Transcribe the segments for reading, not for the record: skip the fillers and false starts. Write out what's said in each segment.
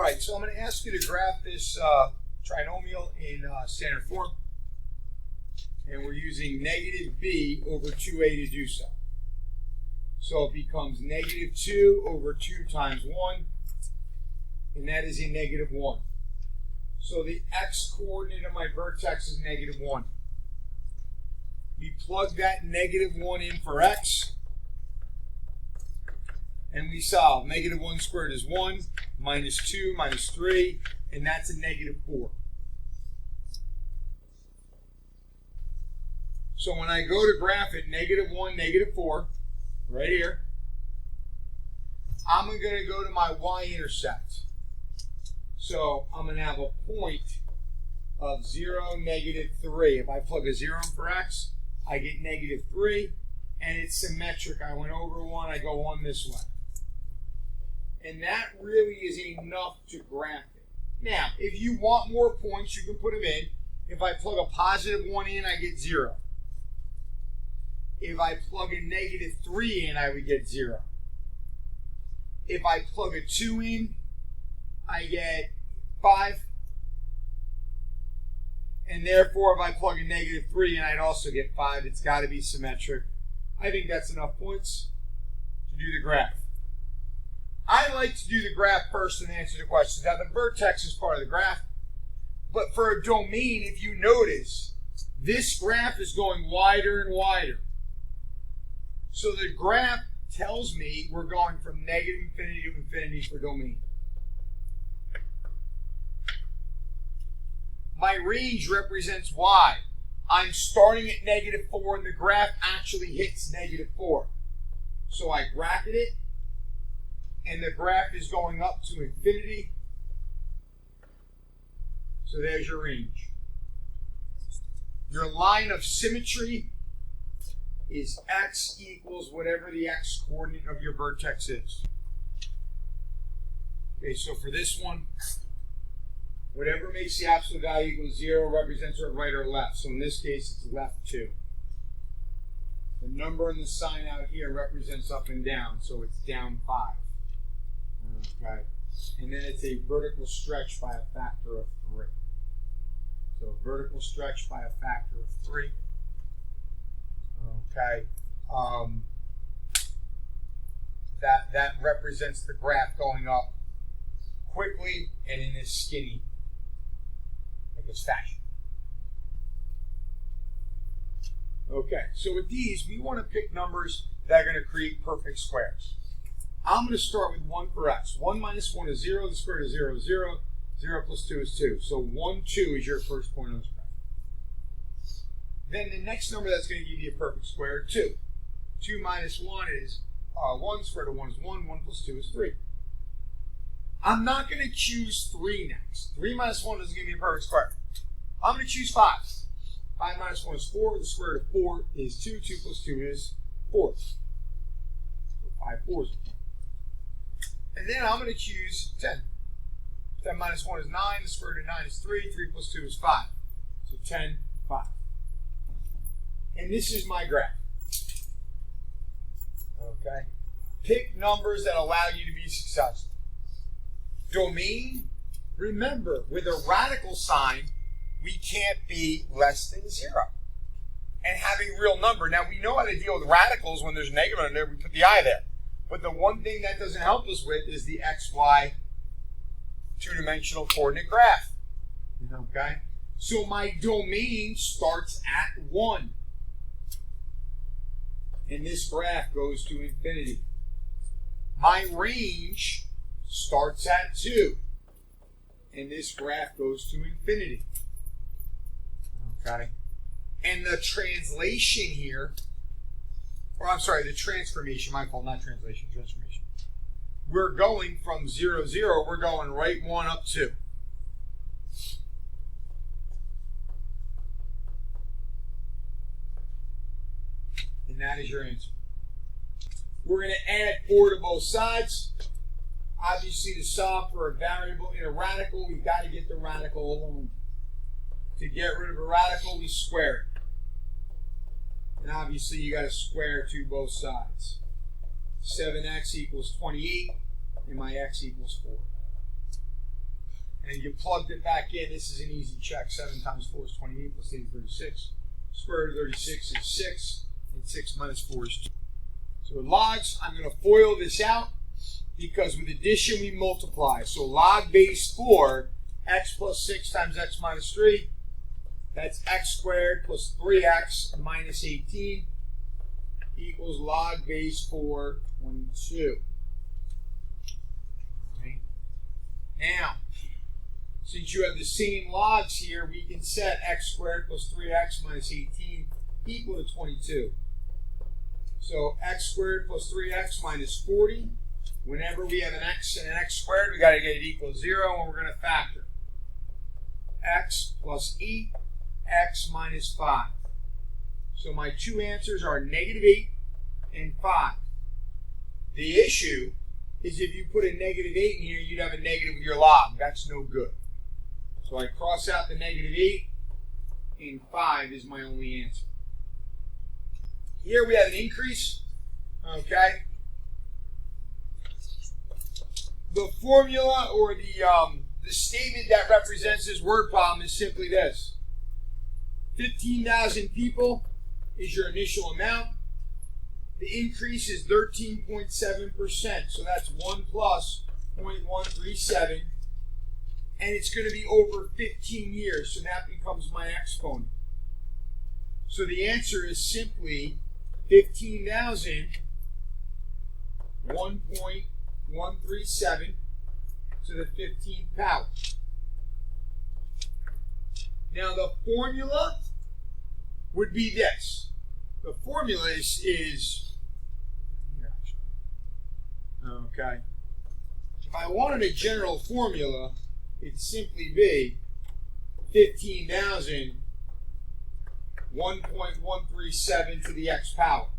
right, so I'm going to ask you to graph this trinomial in standard form. And we're using negative b over 2a to do so. So it becomes negative 2 over 2 times 1. And that is a negative 1. So the x-coordinate of my vertex is negative 1. We plug that negative 1 in for x. And we solve. Negative 1 squared is 1, minus 2, minus 3, and that's a negative 4. So when I go to graph it, negative 1, negative 4, right here, I'm going to go to my y-intercept. So I'm going to have a point of 0, negative 3. If I plug a 0 in for x, I get negative 3, and it's symmetric. I went over 1, I go 1 this way. And that really is enough to graph it. Now, if you want more points, you can put them in. If I plug a positive 1 in, I get 0. If I plug a negative 3 in, I would get 0. If I plug a 2 in, I get 5. And therefore, if I plug a negative 3 in, I'd also get 5. It's got to be symmetric. I think that's enough points to do the graph. I like to do the graph first and answer the questions. Now, the vertex is part of the graph. But for a domain, if you notice, this graph is going wider and wider. So the graph tells me we're going from negative infinity to infinity for domain. My range represents y. I'm starting at negative 4 and the graph actually hits negative 4. So I bracket it and the graph is going up to infinity. So there's your range. Your line of symmetry is x equals whatever the x coordinate of your vertex is. Okay, so for this one, whatever makes the absolute value equal 0 represents our right or left. So in this case, it's left 2. The number and the sign out here represents up and down, so it's down 5. Okay, and then it's a vertical stretch by a factor of 3. So vertical stretch by a factor of 3. Okay, that represents the graph going up quickly and in this skinny, I guess, fashion. Okay, so with these, we want to pick numbers that are going to create perfect squares. I'm going to start with 1 for x. 1 minus 1 is 0. The square root of 0 is 0. 0 plus 2 is 2. So 1, 2 is your first point on this graph. Then the next number that's going to give you a perfect square, 2. 2 minus 1 is 1. Square root of 1 is 1. 1 plus 2 is 3. I'm not going to choose 3 next. 3 minus 1 doesn't give me a perfect square. I'm going to choose 5. 5 minus 1 is 4. The square root of 4 is 2. 2 plus 2 is 4. So 5 fours. And then I'm going to choose 10. 10 minus 1 is 9. The square root of 9 is 3. 3 plus 2 is 5. So 10, 5. And this is my graph. Okay? Pick numbers that allow you to be successful. Domain, remember, with a radical sign, we can't be less than 0. And have a real number. Now, we know how to deal with radicals. When there's a negative on there, we put the I there. But the one thing that doesn't help us with is the XY two-dimensional coordinate graph. Okay? So my domain starts at 1. And this graph goes to infinity. My range starts at 2. And this graph goes to infinity. Okay? And the translation here, or I'm sorry, the transformation, my fault, not translation, transformation. We're going from 0, 0, we're going right 1 up 2. And that is your answer. We're going to add 4 to both sides. Obviously, to solve for a variable in a radical, we've got to get the radical alone. To get rid of a radical, we square it. And obviously, you got to square to both sides. 7x equals 28, and my x equals 4. and you plugged it back in. This is an easy check. 7 times 4 is 28, plus 8 is 36. Square root of 36 is 6, and 6 minus 4 is 2. So with logs, I'm going to FOIL this out, because with addition we multiply. So log base 4, x plus 6 times x minus 3, that's x squared plus 3x minus 18 equals log base 4, 22. All right. Now, since you have the same logs here, we can set x squared plus 3x minus 18 equal to 22. So x squared plus 3x minus 40. Whenever we have an x and an x squared, we got to get it equal to 0, and we're going to factor. X plus 8, x minus 5. So my two answers are negative 8 and 5. The issue is if you put a negative 8 in here, you'd have a negative with your log. That's no good. So I cross out the negative 8, and 5 is my only answer. Here we have an increase, okay? The formula or the statement that represents this word problem is simply this. 15,000 people is your initial amount. The increase is 13.7%, so that's 1 plus 0.137, and it's going to be over 15 years, so that becomes my exponent. So the answer is simply 15,000, 1.137 to the 15th power. Now the formula would be this. The formula is okay. If I wanted a general formula, it'd simply be 15,000 1.137 to the x power.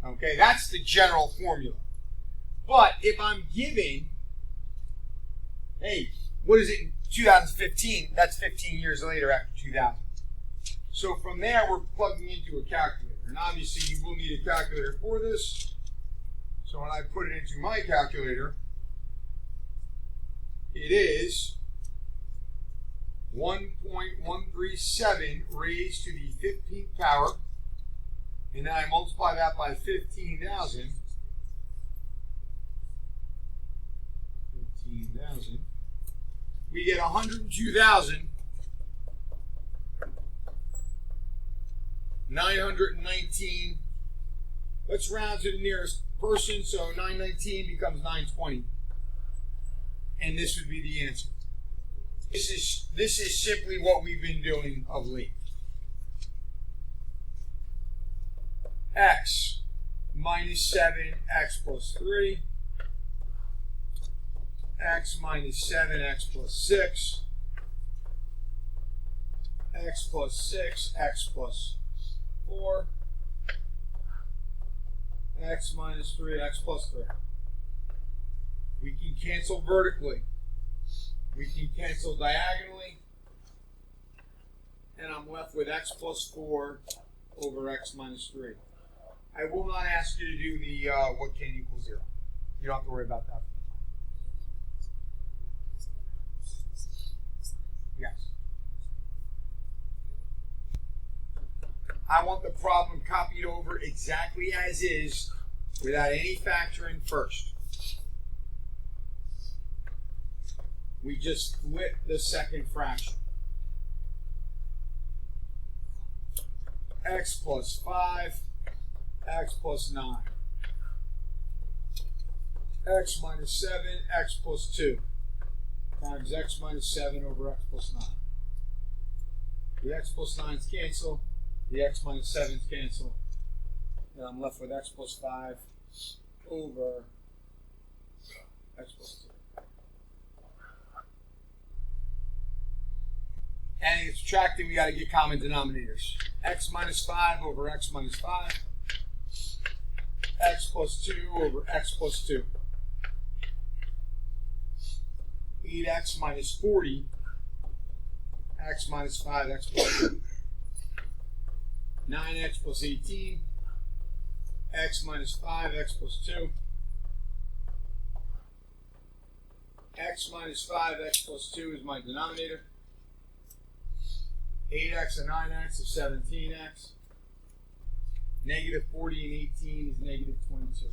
Okay, that's the general formula. But if I'm giving, hey, what is it in 2015? That's 15 years later after 2000. So from there, we're plugging into a calculator. And obviously, you will need a calculator for this. So when I put it into my calculator, it is 1.137 raised to the 15th power, and then I multiply that by 15,000. We get 102,919. Let's round to the nearest person, so 919 becomes 920, and this would be the answer. This is simply what we've been doing of late. X minus 7, x plus 3. X minus 7, x plus 6. X plus 6, x plus 4. X minus 3, x plus 3. We can cancel vertically. We can cancel diagonally, and I'm left with x plus 4 over x minus 3. I will not ask you to do the what can equal 0. You don't have to worry about that. Yes. I want the problem copied over exactly as is without any factoring first. We just flip the second fraction. X plus 5, x plus 9. X minus 7, x plus 2. Times x minus 7 over x plus 9. The x plus 9's cancel. The x minus 7's cancel. And I'm left with x plus 5 over x plus 2. And it's subtracting, we got to get common denominators. X minus 5 over x minus 5. X plus 2 over x plus 2. 8x minus 40. X minus 5, x plus 2. 9x plus 18. X minus 5, x plus 2. x minus 5x plus 2 is my denominator. 8x and 9x is 17x. Negative 40 and 18 is negative 22.